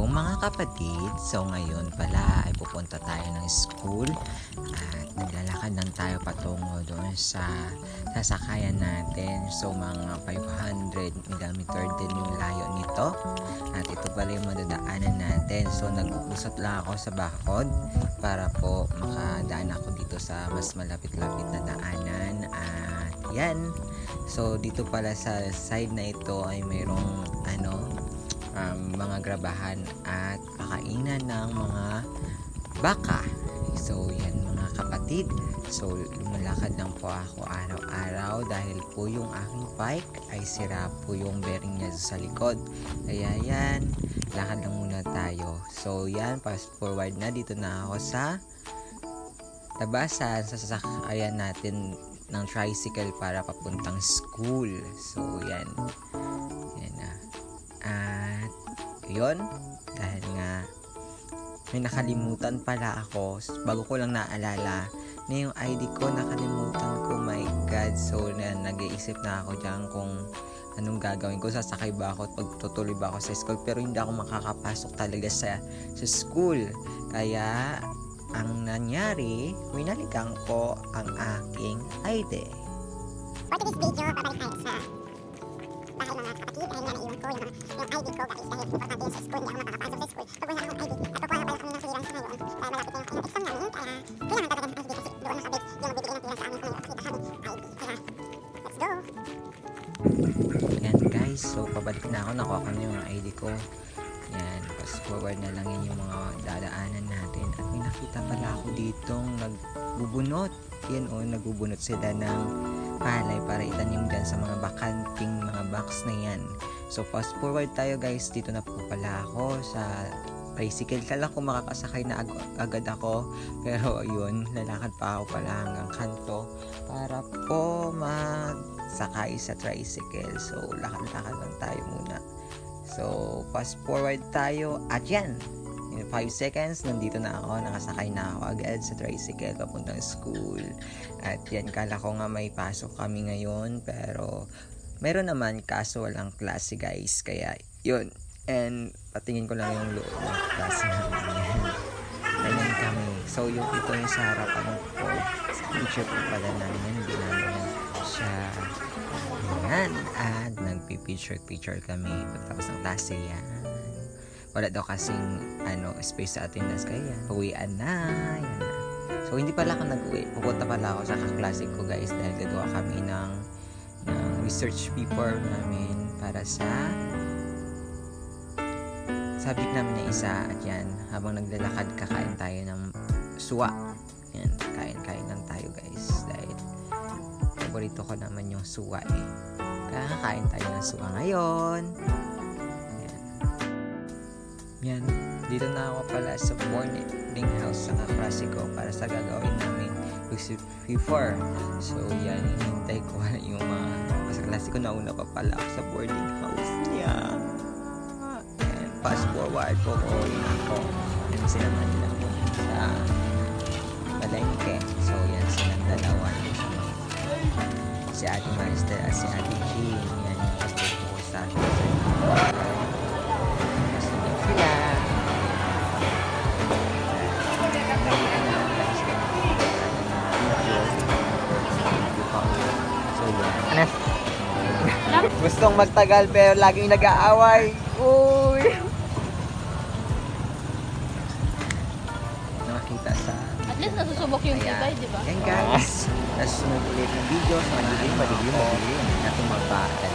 Hello mga kapatid, so ngayon pala ay pupunta tayo ng school at naglalakad lang tayo patungo doon sa sasakayan natin. So mga 500 mm din yung layo nito at ito pala yung madadaanan natin. So nag-uusat lang ako sa bakod para po makadaan ako dito sa mas malapit-lapit na daanan at yan. So dito pala sa side na ito ay mayroong mga grabahan at pakainan ng mga baka. So yan mga kapatid, so lumalakad lang po ako araw-araw dahil po yung aking bike ay sira po yung bearing niya sa likod. Kaya yan, lakad lang muna tayo. So yan, fast forward na, dito na ako sa tabasan, sa sasakayan natin ng tricycle para papuntang school. So yan na. At yun, dahil nga may nakalimutan pala ako, bago ko lang naalala na yung ID ko nakalimutan ko, my god. So nag-iisip na ako dyan kung anong gagawin ko, sasakay ba ako at pagtutuloy ba ako sa school, pero hindi ako makakapasok talaga sa school. Kaya ang nangyari, winalikan ko ang aking ID. For today's video, babalik tayo sa bahay mga kapatid dahil nga naiwan ko yung ID ko guys, dahil importante yun sa school, hindi ako makakapasok sa school pag wala akong ID. At kukuha pala kami ng clearance ngayon dahil malapit na yung exam namin, kaya kailangan talaga ng ID kasi doon nakabase yung magbibigay ng clearance sa amin kung may nakita kami ID. Kaya let's go! Yan guys, so pabalik na ako, nakuha ko na yung ID ko. Yan, fast forward na lang yan yung mga dadaanan natin. At may nakita pala ako ditong nagbubunot. Yan nagbubunot sila ng palay para itanim dyan sa mga bakanting mga box na yan. So fast forward tayo guys, dito na po pala ako sa tricycle. Kala ko makakasakay na agad ako, pero yun, lalakad pa ako pala hanggang kanto para po magsakay sa tricycle. So lakad-lakad lang tayo muna. So fast forward tayo at yan, in 5 seconds nandito na ako, nakasakay na ako agad sa tricycle papuntang school. At yan, kala ko nga may pasok kami ngayon, pero meron naman, kaso walang klase guys. Kaya yun, and patingin ko lang yung loob ng klase namin. Ganyan kami. So yung ito yung sa harapan ko, sa teacher ko pala namin, hindi namin siya yan. At nagpipicture kami pagtapos ng klase yan. Wala daw kasing space sa attendance, kaya uwian na. Yan na. So hindi pala ako nag-uwi, pupunta pala ako sa kaklase ko guys dahil gagawa kami ng research paper namin para sa subject namin na isa. At yan, habang naglalakad kakain tayo ng suwa. Yan, kain lang tayo guys dahil paborito ko naman yung suwa eh. Kaya kakain tayo ng suwa ngayon. Yan, dito na ako pala sa boarding house sa kaklase ko para sa gagawin namin before. So yan, hinihintay ko yung mga sa klase ko, nauna pa pala ako sa boarding house niya. And fast forward po ko ako. Yan, sinama nila ko sa palengke. So yan, silang dalawa. Si Ate Maristel at si Ate Jean. Yan, yung pastor ko sa atin. Gustong magtagal pero laging nag-aaway. Uy! Nakakita sa... At least nasusubok yung tibay, di ba? Yan guys. Nasunod ulit ng video. So, madilim. Natin magpaaral.